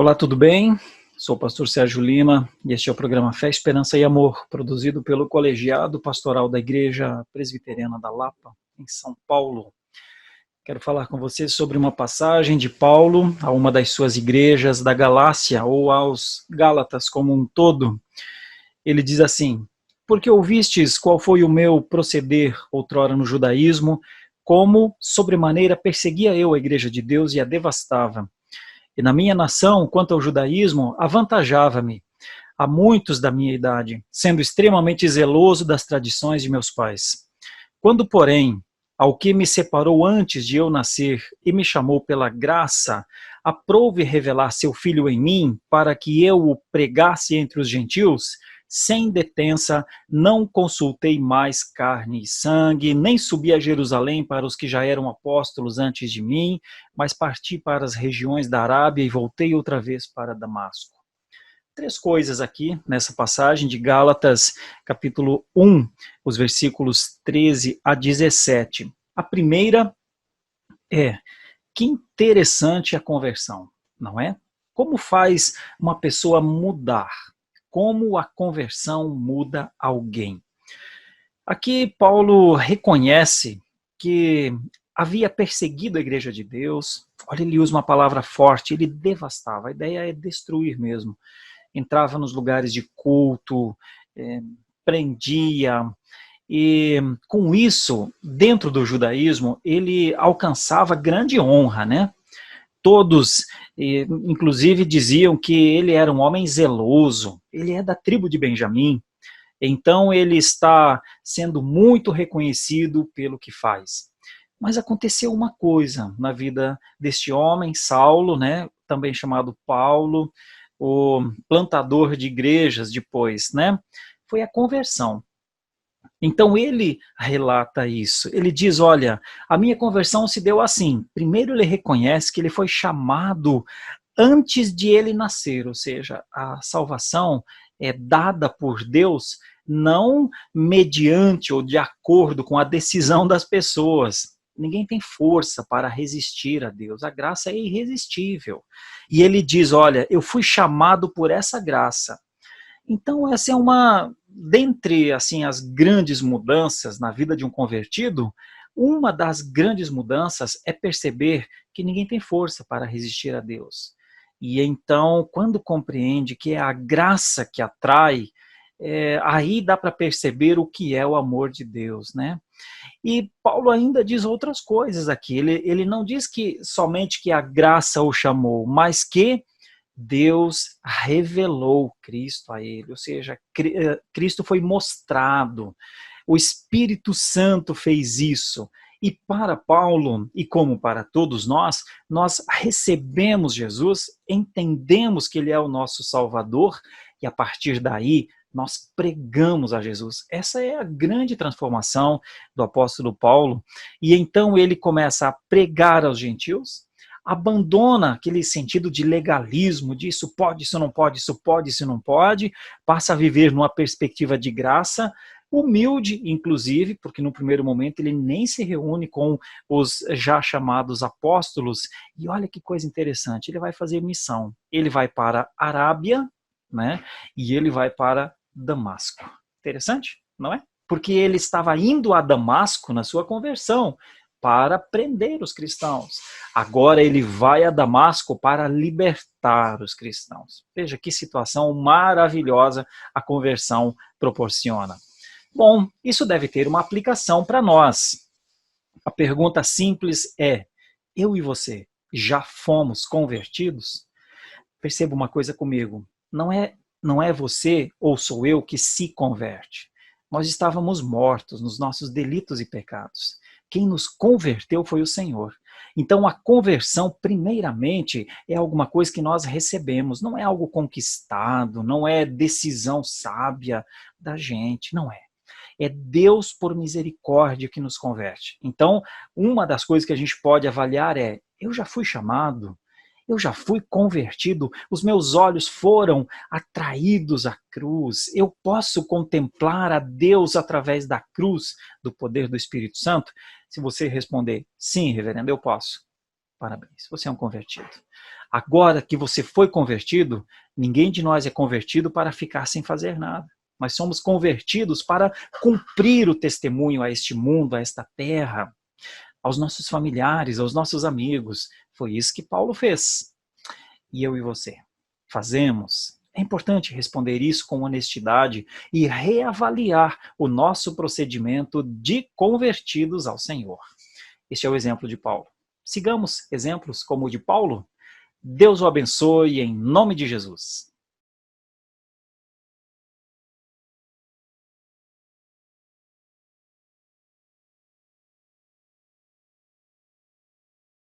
Olá, tudo bem? Sou o pastor Sérgio Lima e este é o programa Fé, Esperança e Amor, produzido pelo Colegiado Pastoral da Igreja Presbiteriana da Lapa, em São Paulo. Quero falar com você sobre uma passagem de Paulo a uma das suas igrejas da Galácia, ou aos Gálatas como um todo. Ele diz assim: porque ouvistes qual foi o meu proceder outrora no judaísmo, como sobremaneira perseguia eu a igreja de Deus e a devastava. E na minha nação, quanto ao judaísmo, avantajava-me a muitos da minha idade, sendo extremamente zeloso das tradições de meus pais. Quando, porém, ao que me separou antes de eu nascer e me chamou pela graça, aprouve revelar seu filho em mim, para que eu o pregasse entre os gentios, sem detença, não consultei mais carne e sangue, nem subi a Jerusalém para os que já eram apóstolos antes de mim, mas parti para as regiões da Arábia e voltei outra vez para Damasco. Três coisas aqui nessa passagem de Gálatas, capítulo 1, os versículos 13 a 17. A primeira é: que interessante a conversão, não é? Como faz uma pessoa mudar? Como a conversão muda alguém? Aqui Paulo reconhece que havia perseguido a igreja de Deus. Olha, ele usa uma palavra forte, ele devastava. A ideia é destruir mesmo. Entrava nos lugares de culto, prendia, e com isso, dentro do judaísmo, ele alcançava grande honra, né? Todos, inclusive, diziam que ele era um homem zeloso, ele é da tribo de Benjamim, então ele está sendo muito reconhecido pelo que faz. Mas aconteceu uma coisa na vida deste homem, Saulo, né, também chamado Paulo, o plantador de igrejas depois, né, foi a conversão. Então ele relata isso, ele diz, olha, a minha conversão se deu assim. Primeiro ele reconhece que ele foi chamado antes de ele nascer, ou seja, a salvação é dada por Deus não mediante ou de acordo com a decisão das pessoas. Ninguém tem força para resistir a Deus, a graça é irresistível. E ele diz, olha, eu fui chamado por essa graça. Então essa é dentre assim, as grandes mudanças na vida de um convertido, uma das grandes mudanças é perceber que ninguém tem força para resistir a Deus. E então, quando compreende que é a graça que atrai, aí dá para perceber o que é o amor de Deus, né? E Paulo ainda diz outras coisas aqui, ele não diz que somente que a graça o chamou, mas que Deus revelou Cristo a ele, ou seja, Cristo foi mostrado, o Espírito Santo fez isso. E para Paulo, e como para todos nós recebemos Jesus, entendemos que ele é o nosso Salvador, e a partir daí nós pregamos a Jesus. Essa é a grande transformação do apóstolo Paulo, e então ele começa a pregar aos gentios, abandona aquele sentido de legalismo, de isso pode, isso não pode, isso pode, isso não pode, passa a viver numa perspectiva de graça, humilde, inclusive, porque no primeiro momento ele nem se reúne com os já chamados apóstolos, e olha que coisa interessante, ele vai fazer missão, ele vai para a Arábia, né, e ele vai para Damasco. Interessante, não é? Porque ele estava indo a Damasco na sua conversão, para prender os cristãos. Agora ele vai a Damasco para libertar os cristãos. Veja que situação maravilhosa a conversão proporciona. Bom, isso deve ter uma aplicação para nós. A pergunta simples é: eu e você já fomos convertidos? Perceba uma coisa comigo, não é você ou sou eu que se converte. Nós estávamos mortos nos nossos delitos e pecados. Quem nos converteu foi o Senhor. Então a conversão, primeiramente, é alguma coisa que nós recebemos, não é algo conquistado, não é decisão sábia da gente, não é. É Deus por misericórdia que nos converte. Então, uma das coisas que a gente pode avaliar é: eu já fui chamado? Eu já fui convertido, os meus olhos foram atraídos à cruz, eu posso contemplar a Deus através da cruz, do poder do Espírito Santo? Se você responder, sim, reverendo, eu posso. Parabéns, você é um convertido. Agora que você foi convertido, ninguém de nós é convertido para ficar sem fazer nada. Nós somos convertidos para cumprir o testemunho a este mundo, a esta terra, aos nossos familiares, aos nossos amigos. Foi isso que Paulo fez. E eu e você? Fazemos? É importante responder isso com honestidade e reavaliar o nosso procedimento de convertidos ao Senhor. Este é o exemplo de Paulo. Sigamos exemplos como o de Paulo. Deus o abençoe em nome de Jesus.